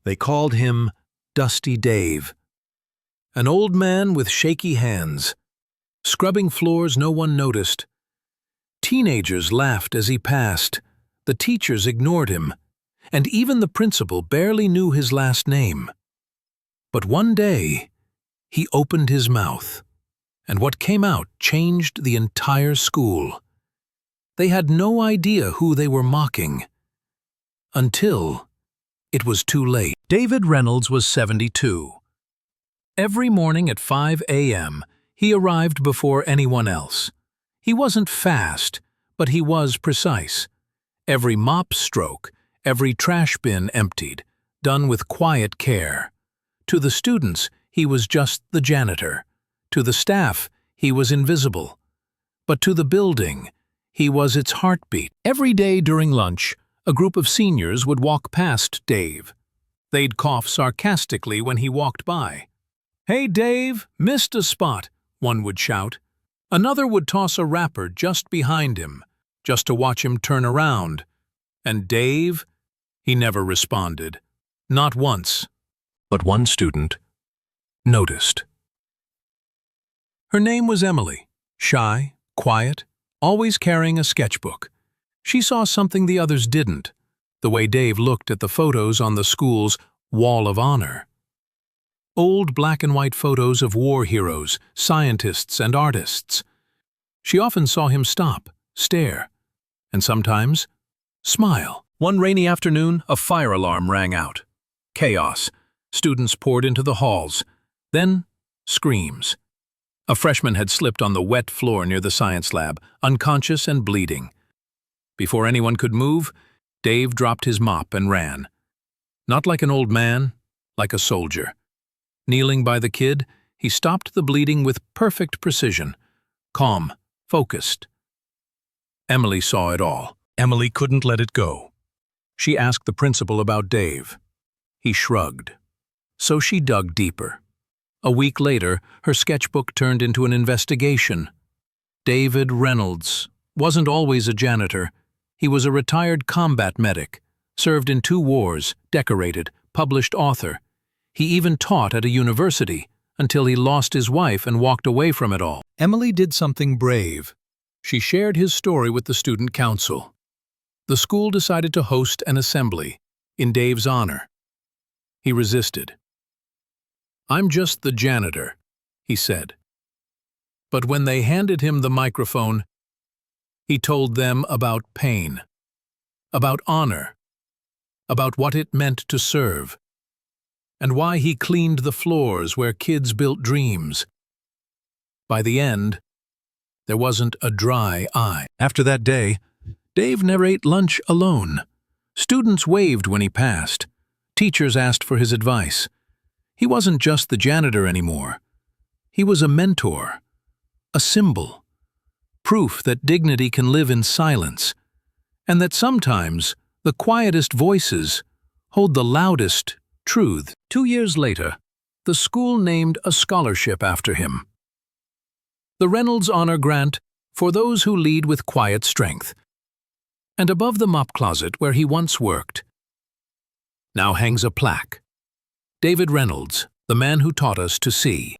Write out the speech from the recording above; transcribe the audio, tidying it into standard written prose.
They called him Dusty Dave. An old man with shaky hands, scrubbing floors no one noticed. Teenagers laughed as he passed, the teachers ignored him, and even the principal barely knew his last name. But one day, he opened his mouth, and what came out changed the entire school. They had no idea who they were mocking, until it was too late. David Reynolds was 72. Every morning at 5 a.m., he arrived before anyone else. He wasn't fast, but he was precise. Every mop stroke, every trash bin emptied, done with quiet care. To the students, he was just the janitor. To the staff, he was invisible. But to the building, he was its heartbeat. Every day during lunch, a group of seniors would walk past Dave. They'd cough sarcastically when he walked by. "Hey, Dave, missed a spot," one would shout. Another would toss a wrapper just behind him, just to watch him turn around. And Dave, he never responded. Not once. But one student noticed. Her name was Emily, shy, quiet, always carrying a sketchbook. She saw something the others didn't, the way Dave looked at the photos on the school's Wall of Honor. Old black and white photos of war heroes, scientists, and artists. She often saw him stop, stare, and sometimes smile. One rainy afternoon, a fire alarm rang out. Chaos. Students poured into the halls. Then, screams. A freshman had slipped on the wet floor near the science lab, unconscious and bleeding. Before anyone could move, Dave dropped his mop and ran. Not like an old man, like a soldier. Kneeling by the kid, he stopped the bleeding with perfect precision. Calm, focused. Emily saw it all. Emily couldn't let it go. She asked the principal about Dave. He shrugged. So she dug deeper. A week later, her sketchbook turned into an investigation. David Reynolds wasn't always a janitor. He was a retired combat medic, served in 2 wars, decorated, published author. He even taught at a university, until he lost his wife and walked away from it all. Emily did something brave. She shared his story with the student council. The school decided to host an assembly in Dave's honor. He resisted. "I'm just the janitor," he said. But when they handed him the microphone, he told them about pain, about honor, about what it meant to serve, and why he cleaned the floors where kids built dreams. By the end, there wasn't a dry eye. After that day, Dave never ate lunch alone. Students waved when he passed. Teachers asked for his advice. He wasn't just the janitor anymore. He was a mentor, a symbol, proof that dignity can live in silence, and that sometimes the quietest voices hold the loudest truth. 2 years later, the school named a scholarship after him. The Reynolds Honor Grant for those who lead with quiet strength. And above the mop closet where he once worked, now hangs a plaque. David Reynolds, the man who taught us to see.